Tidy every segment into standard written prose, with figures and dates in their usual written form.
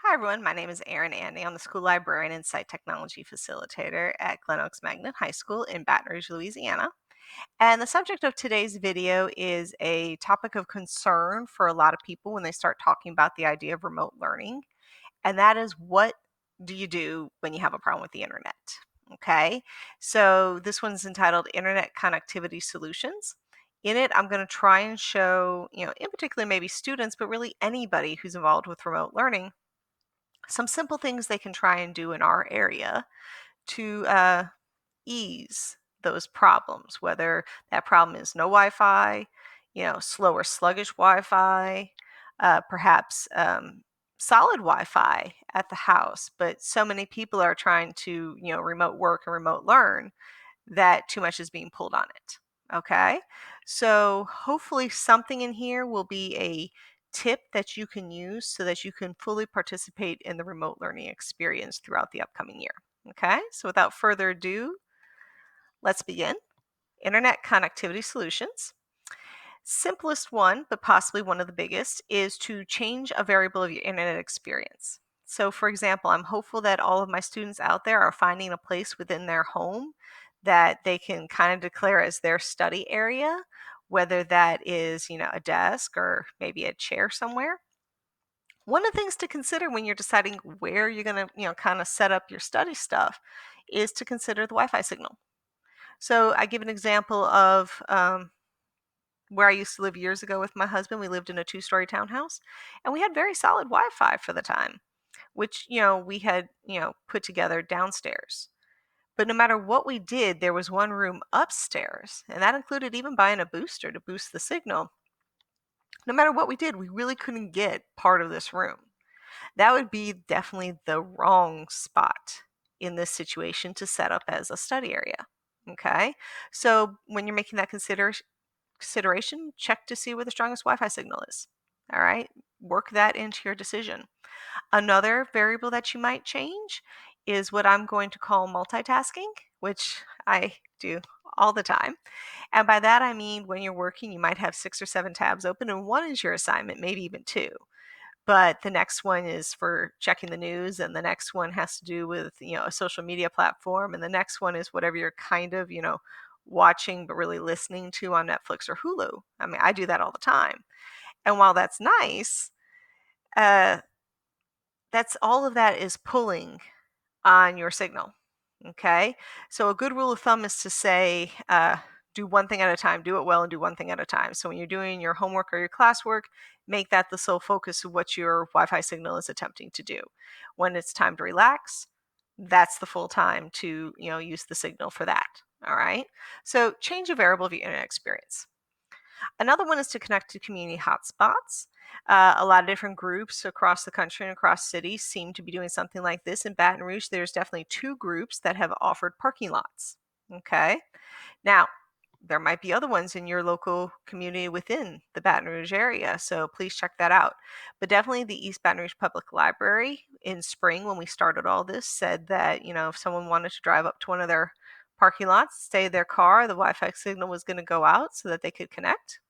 Hi everyone, my name is Erin Andy. I'm the school librarian and site technology facilitator at Glen Oaks Magnet High School in Baton Rouge, Louisiana. And the subject of today's video is a topic of concern for a lot of people when they start talking about the idea of remote learning. And that is, what do you do when you have a problem with the internet? Okay, so this one's entitled Internet Connectivity Solutions. In it, I'm going to try and show, in particular maybe students, but really anybody who's involved with remote learning, some simple things they can try and do in our area to ease those problems, whether that problem is no Wi-Fi, slow or sluggish Wi-Fi, perhaps solid Wi-Fi at the house. But so many people are trying to, remote work and remote learn that too much is being pulled on it. Okay, so hopefully something in here will be a tip that you can use so that you can fully participate in the remote learning experience throughout the upcoming year. Okay, so without further ado, let's begin. Internet connectivity solutions. Simplest one, but possibly one of the biggest, is to change a variable of your internet experience. So for example, I'm hopeful that all of my students out there are finding a place within their home that they can kind of declare as their study area, whether that is, a desk or maybe a chair somewhere. One of the things to consider when you're deciding where you're going to, kind of set up your study stuff is to consider the Wi-Fi signal. So I give an example of where I used to live years ago with my husband. We lived in a two-story townhouse, and we had very solid Wi-Fi for the time, which, we had, put together downstairs. But no matter what we did, there was one room upstairs, and that included even buying a booster to boost the signal. No matter what we did, we really couldn't get part of this room. That would be definitely the wrong spot in this situation to set up as a study area. Okay, so when you're making that consideration, check to see where the strongest Wi-Fi signal is. All right, work that into your decision. Another variable that you might change is what I'm going to call multitasking, which I do all the time. And by that, I mean when you're working, you might have 6 or 7 tabs open, and one is your assignment, maybe even two. But the next one is for checking the news, and the next one has to do with, a social media platform, and the next one is whatever you're kind of, watching but really listening to on Netflix or Hulu. I mean, I do that all the time. And while that's nice, uh, that's all of that is pulling on your signal. Okay, so a good rule of thumb is to say, do one thing at a time, do it well, and do one thing at a time. So when you're doing your homework or your classwork, make that the sole focus of what your Wi-Fi signal is attempting to do. When it's time to relax, that's the full time to, use the signal for that. All right, so change a variable of your internet experience. Another one is to connect to community hotspots. A lot of different groups across the country and across cities seem to be doing something like this. In Baton Rouge, there's definitely 2 groups that have offered parking lots. Okay. Now, there might be other ones in your local community within the Baton Rouge area, so please check that out. But definitely the East Baton Rouge Public Library in spring, when we started all this, said that, if someone wanted to drive up to one of their parking lots, stay in their car, the Wi-Fi signal was going to go out so that they could connect.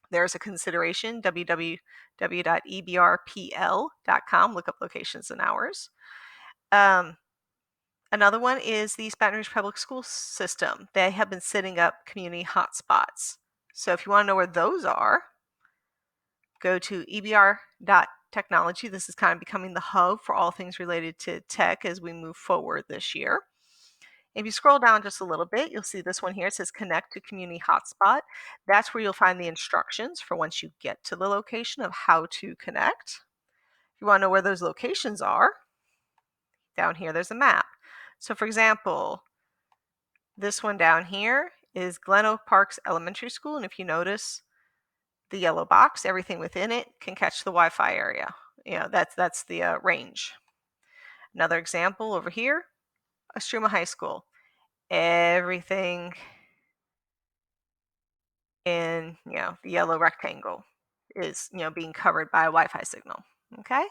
There's a consideration, www.ebrpl.com, look up locations and hours. Another one is the East Baton Rouge Public School System. They have been setting up community hotspots. So if you want to know where those are, go to ebr.technology. This is kind of becoming the hub for all things related to tech as we move forward this year. If you scroll down just a little bit, you'll see this one here. It says connect to community hotspot. That's where you'll find the instructions for once you get to the location of how to connect. If you want to know where those locations are, down here there's a map. So for example, this one down here is Glen Oak Parks Elementary School, and if you notice the yellow box, everything within it can catch the Wi-Fi area. That's the range. Another example over here, Ostruma High School. Everything in, the yellow rectangle is, being covered by a Wi-Fi signal. Okay,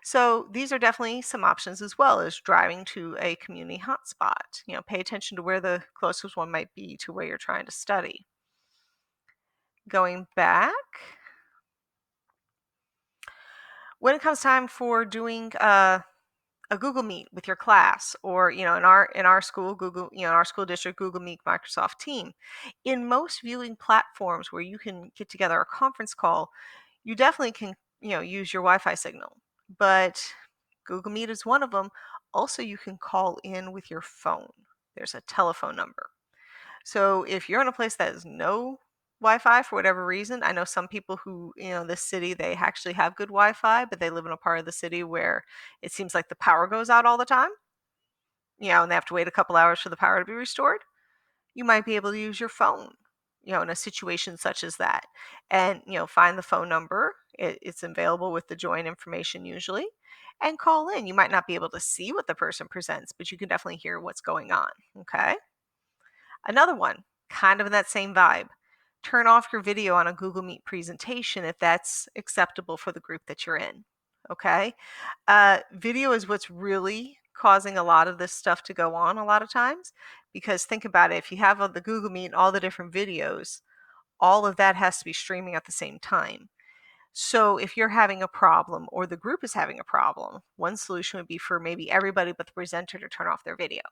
so these are definitely some options, as well as driving to a community hotspot. Pay attention to where the closest one might be to where you're trying to study. Going back, When it comes time for doing a Google Meet with your class, or in our school, Google, in our school district, Google Meet, Microsoft Team, in most viewing platforms where you can get together a conference call, you definitely can use your Wi-Fi signal. But Google Meet is one of them. Also, you can call in with your phone. There's a telephone number. So if you're in a place that has no Wi-Fi for whatever reason, I know some people who, this city, they actually have good Wi-Fi, but they live in a part of the city where it seems like the power goes out all the time, and they have to wait a couple hours for the power to be restored. You might be able to use your phone, in a situation such as that, and, find the phone number. It's available with the join information usually, and call in. You might not be able to see what the person presents, but you can definitely hear what's going on. Okay. Another one, kind of in that same vibe. Turn off your video on a Google Meet presentation if that's acceptable for the group that you're in. Okay. Video is what's really causing a lot of this stuff to go on a lot of times, because think about it. If you have the Google Meet and all the different videos, all of that has to be streaming at the same time. So if you're having a problem or the group is having a problem, one solution would be for maybe everybody but the presenter to turn off their video.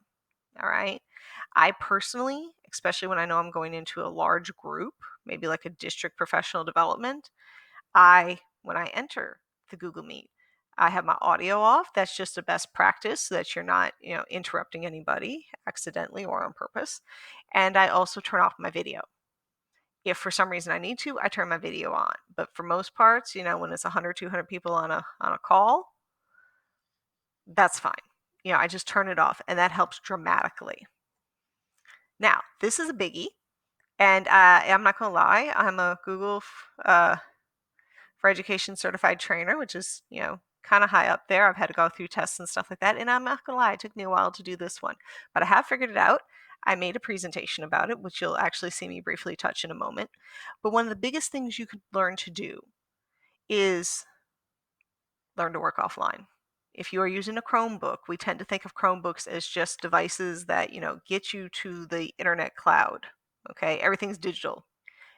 All right. I personally, especially when I know I'm going into a large group, maybe like a district professional development, when I enter the Google Meet, I have my audio off. That's just a best practice so that you're not, interrupting anybody accidentally or on purpose. And I also turn off my video. If for some reason I need to, I turn my video on. But for most parts, when it's 100, 200 people on a call, that's fine. I just turn it off, and that helps dramatically. Now, this is a biggie, and I'm not going to lie, I'm a Google for Education certified trainer, which is, kind of high up there. I've had to go through tests and stuff like that, and I'm not going to lie, it took me a while to do this one, but I have figured it out. I made a presentation about it, which you'll actually see me briefly touch in a moment. But one of the biggest things you could learn to do is learn to work offline. If you are using a Chromebook, we tend to think of Chromebooks as just devices that, get you to the internet cloud. Okay, everything's digital.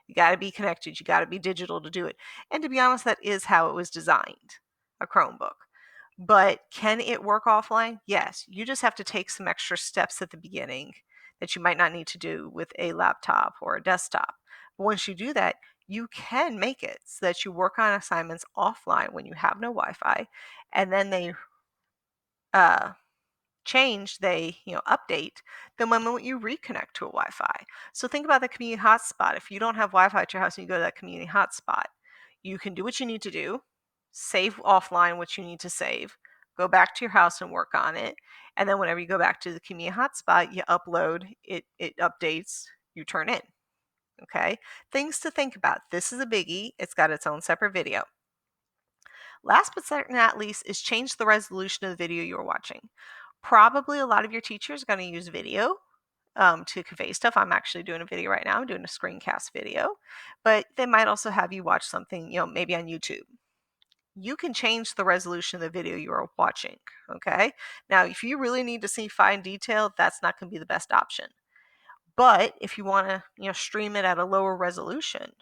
You got to be connected. You got to be digital to do it. And to be honest, that is how it was designed, a Chromebook. But can it work offline? Yes. You just have to take some extra steps at the beginning that you might not need to do with a laptop or a desktop. But once you do that, you can make it so that you work on assignments offline when you have no Wi-Fi, and then they update the moment you reconnect to a Wi-Fi. So think about the community hotspot. If you don't have Wi-Fi at your house and you go to that community hotspot, you can do what you need to do, save offline what you need to save, go back to your house and work on it, and then whenever you go back to the community hotspot, you upload, it updates, you turn in. Okay? Things to think about. This is a biggie. It's got its own separate video. Last but certainly not least is change the resolution of the video you're watching. Probably a lot of your teachers are going to use video to convey stuff. I'm actually doing a video right now. I'm doing a screencast video, but they might also have you watch something, maybe on YouTube. You can change the resolution of the video you are watching. Okay. Now, if you really need to see fine detail, that's not going to be the best option. But if you want to, stream it at a lower resolution,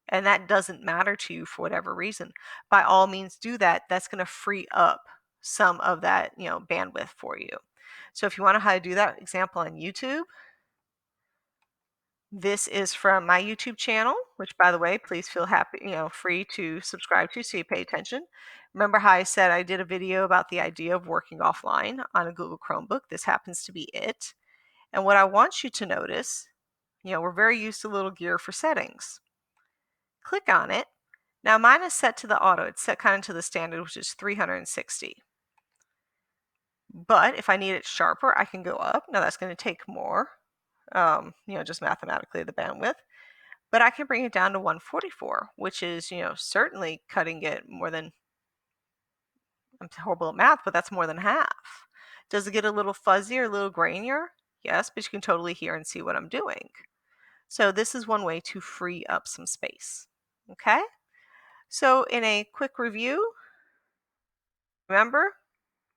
and that doesn't matter to you for whatever reason, by all means do that. That's going to free up some of that, bandwidth for you. So if you want to know how to do that example on YouTube, this is from my YouTube channel, which, by the way, please feel free to subscribe to so you pay attention. Remember how I said I did a video about the idea of working offline on a Google Chromebook? This happens to be it. And what I want you to notice, we're very used to little gear for settings. Click on it. Now mine is set to the auto. It's set kind of to the standard, which is 360. But if I need it sharper, I can go up. Now that's going to take more, just mathematically the bandwidth. But I can bring it down to 144, which is, certainly cutting it more than, I'm horrible at math, but that's more than half. Does it get a little fuzzy or a little grainier? Yes, but you can totally hear and see what I'm doing. So this is one way to free up some space. Okay? So in a quick review, remember,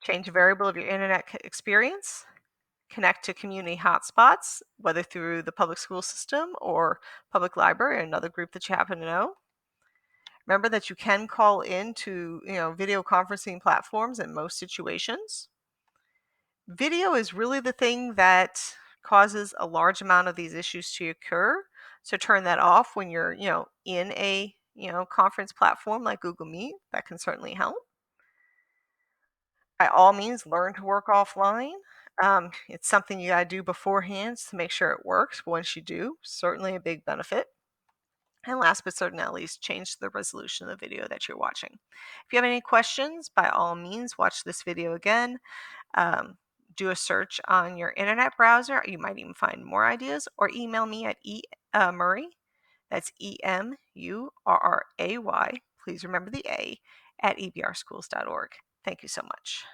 change a variable of your internet experience, connect to community hotspots, whether through the public school system or public library or another group that you happen to know. Remember that you can call into, video conferencing platforms in most situations. Video is really the thing that causes a large amount of these issues to occur. So turn that off when you're, in a, conference platform like Google Meet. That can certainly help. By all means, learn to work offline. It's something you got to do beforehand to make sure it works. But once you do, certainly a big benefit. And last but certainly not least, change the resolution of the video that you're watching. If you have any questions, by all means, watch this video again. Um, do a search on your internet browser. You might even find more ideas, or email me at Murray. That's EMURRAY. Please remember the A at ebrschools.org. Thank you so much.